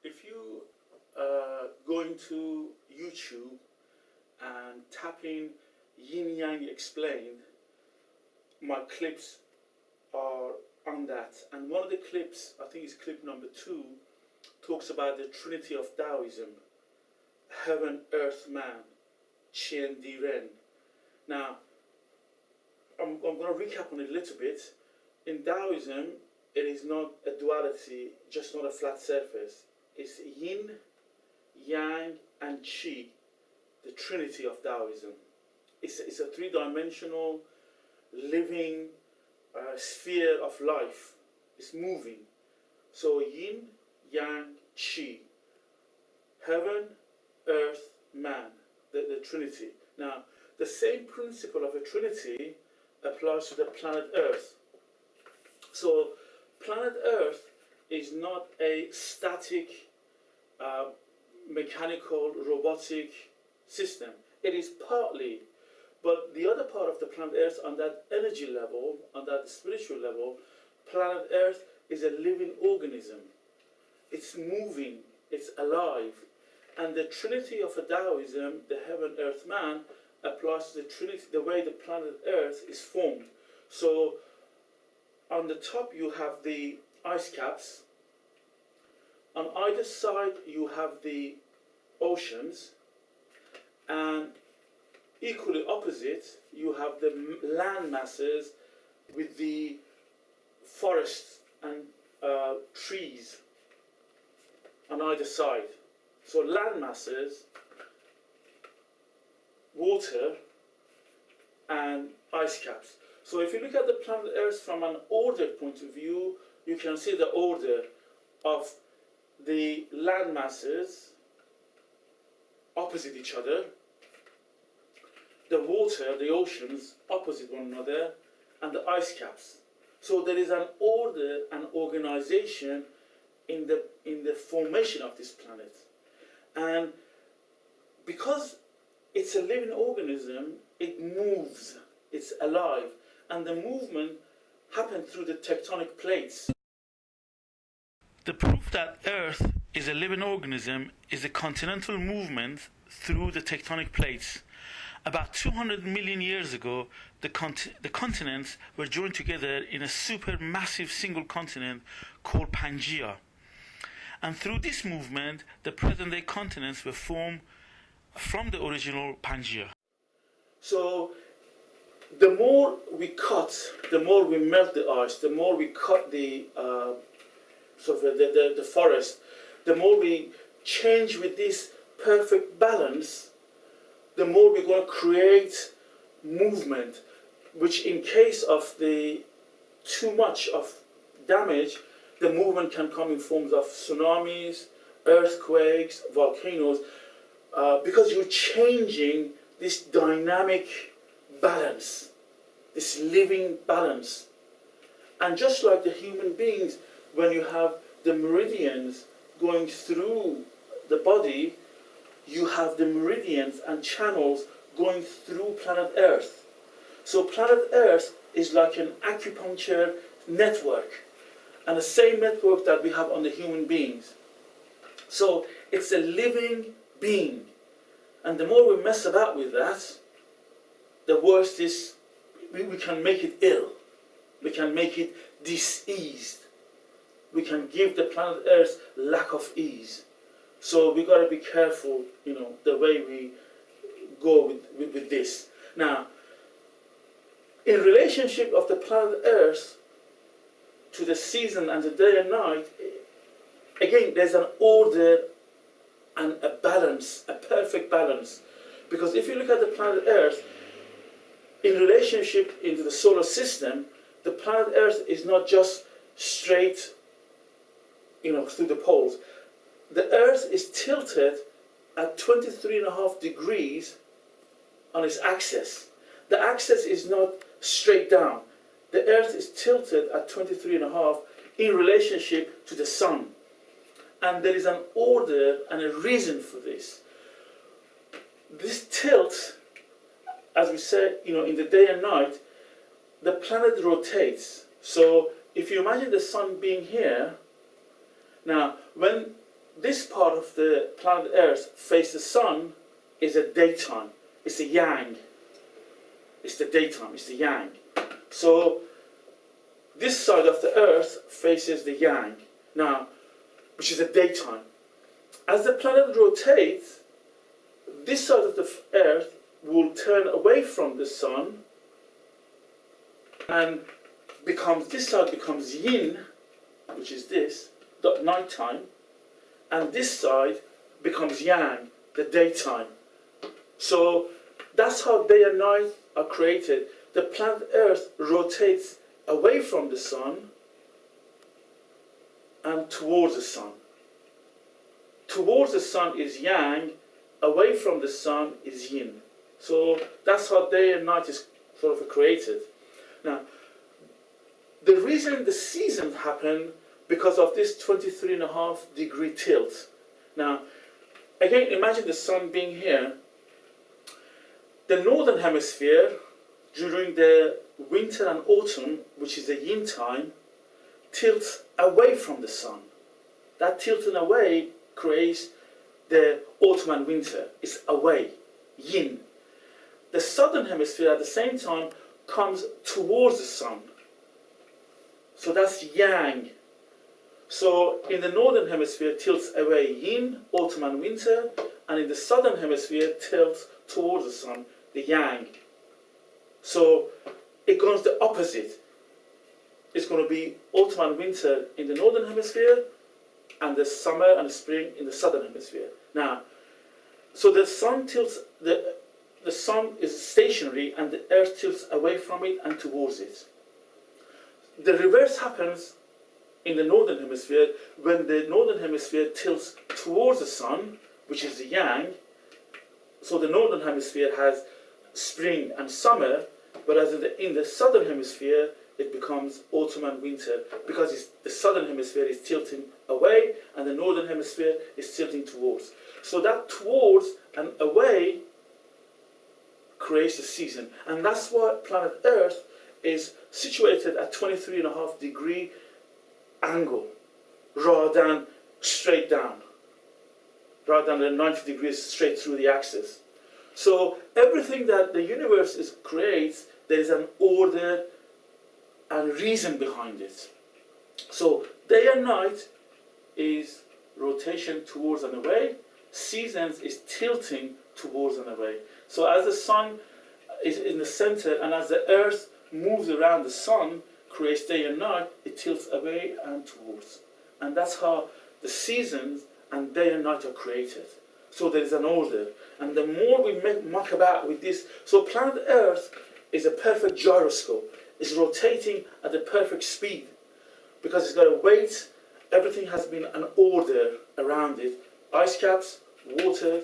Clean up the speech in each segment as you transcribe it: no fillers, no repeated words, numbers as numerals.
If you go into YouTube and tap in Yin Yang Explained, my clips are on that. And one of the clips, I think it's clip number 2, talks about the Trinity of Daoism, Heaven, Earth, Man, Qian Di Ren. Now, I'm going to recap on it a little bit. In Daoism, it is not a duality, just not a flat surface. It's Yin, Yang, and Qi, the Trinity of Daoism. It's a three-dimensional, living sphere of life. It's moving. So Yin, Yang, Qi, Heaven, Earth, Man, the Trinity. Now, the same principle of a Trinity applies to the planet Earth. So, planet Earth is not a static, mechanical, robotic system. It is partly, but the other part of the planet Earth, on that energy level, on that spiritual level, planet Earth is a living organism. It's moving, it's alive. And the Trinity of a Taoism, the Heaven, Earth, Man, applies to the Trinity, the way the planet Earth is formed. So, on the top you have the ice caps. On either side you have the oceans. And equally opposite, you have the land masses with the forests and trees on either side. So land masses, water, and ice caps. So if you look at the planet Earth from an ordered point of view, you can see the order of the land masses opposite each other, the water, the oceans opposite one another, and the ice caps. So there is an order and organization in the formation of this planet. And because it's a living organism, it moves, it's alive, and the movement happens through the tectonic plates. The proof that Earth is a living organism is a continental movement through the tectonic plates. About 200 million years ago, the continents were joined together in a supermassive single continent called Pangaea. And through this movement, the present-day continents were formed from the original Pangaea. So, the more we cut, the more we melt the ice, the more we cut the the forest, the more we change with this perfect balance, the more we're going to create movement, which in case of the too much of damage, the movement can come in forms of tsunamis, earthquakes, volcanoes, because you're changing this dynamic balance, this living balance. And just like the human beings, when you have the meridians going through the body, you have the meridians and channels going through planet Earth. So planet Earth is like an acupuncture network, and the same network that we have on the human beings. So it's a living being. And the more we mess about with that, the worse is, we can make it ill. We can make it diseased. We can give the planet Earth lack of ease. So we got to be careful, the way we go with this. Now, in relationship of the planet Earth to the season and the day and night, again, there's an order and a balance, a perfect balance. Because if you look at the planet Earth, in relationship into the solar system, the planet Earth is not just straight, through the poles. The Earth is tilted at 23.5 degrees on its axis. The axis is not straight down. The Earth is tilted at 23.5 in relationship to the Sun. And there is an order and a reason for this. This tilt, as we said, in the day and night, the planet rotates. So if you imagine the Sun being here, now when this part of the planet Earth face the sun is a daytime. It's the yang. It's the daytime. It's the yang. So this side of the Earth faces the yang. Now, which is the daytime. As the planet rotates, this side of the Earth will turn away from the sun, and this side becomes yin, which is this, the nighttime, and this side becomes yang, the daytime. So that's how day and night are created. The planet Earth rotates away from the sun and towards the sun. Towards the sun is yang, away from the sun is yin. So that's how day and night is sort of created. Now, the reason the seasons happen because of this 23.5-degree tilt. Now, again, imagine the sun being here. The northern hemisphere, during the winter and autumn, which is the yin time, tilts away from the sun. That tilting away creates the autumn and winter. It's away, yin. The southern hemisphere at the same time comes towards the sun. So that's yang. So in the northern hemisphere tilts away yin, autumn and winter, and in the southern hemisphere tilts towards the sun, the yang. So it goes the opposite. It's going to be autumn and winter in the northern hemisphere, and the summer and spring in the southern hemisphere. Now, so the sun tilts, the sun is stationary and the earth tilts away from it and towards it. The reverse happens in the northern hemisphere when the northern hemisphere tilts towards the sun, which is the yang. So the northern hemisphere has spring and summer, whereas in the southern hemisphere it becomes autumn and winter, because the southern hemisphere is tilting away and the northern hemisphere is tilting towards. So that towards and away creates a season, and that's why planet Earth is situated at 23.5-degree angle rather than straight down, rather than the 90 degrees straight through the axis. So everything that the universe creates, there is an order and reason behind it. So day and night is rotation towards and away. Seasons is tilting towards and away. So as the sun is in the center and as the earth moves around the sun, creates day and night, it tilts away and towards. And that's how the seasons and day and night are created. So there is an order. And the more we muck about with this, so planet Earth is a perfect gyroscope. It's rotating at the perfect speed because it's got a weight. Everything has been an order around it. Ice caps, water,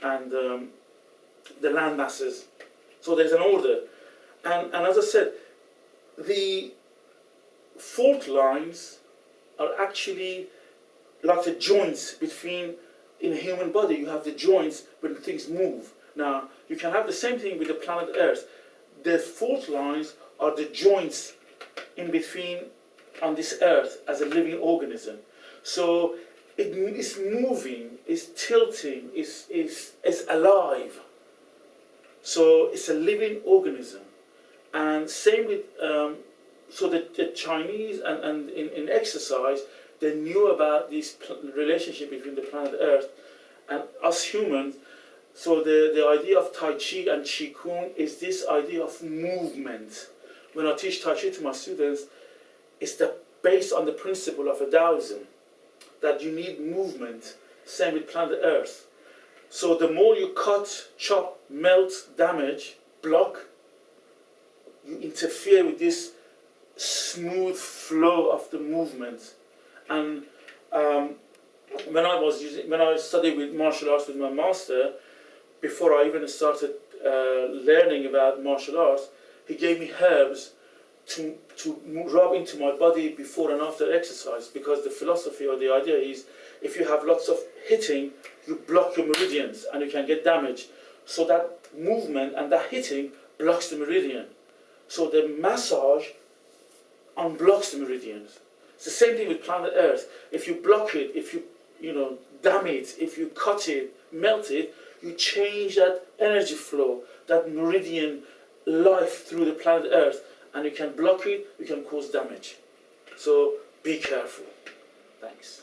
and the land masses. So there's an order. And as I said, the fault lines are actually like the joints between, in a human body, you have the joints when things move. Now, you can have the same thing with the planet Earth. The fault lines are the joints in between on this Earth as a living organism. So it is moving, is tilting, is alive. So it's a living organism. And same with, so the Chinese and in exercise, they knew about this relationship between the planet Earth and us humans. So the idea of Tai Chi and Chi Chuan is this idea of movement. When I teach Tai Chi to my students, it's based on the principle of a Taoism, that you need movement. Same with planet Earth. So the more you cut, chop, melt, damage, block, you interfere with this smooth flow of the movement. And when I studied with martial arts with my master, before I even started learning about martial arts, he gave me herbs to rub into my body before and after exercise, because the philosophy or the idea is if you have lots of hitting, you block your meridians and you can get damage. So that movement and that hitting blocks the meridian. So the massage unblocks the meridians. It's the same thing with planet Earth. If you block it, if you dam it, if you cut it, melt it, you change that energy flow, that meridian life through the planet Earth, and you can block it, you can cause damage. So be careful. Thanks.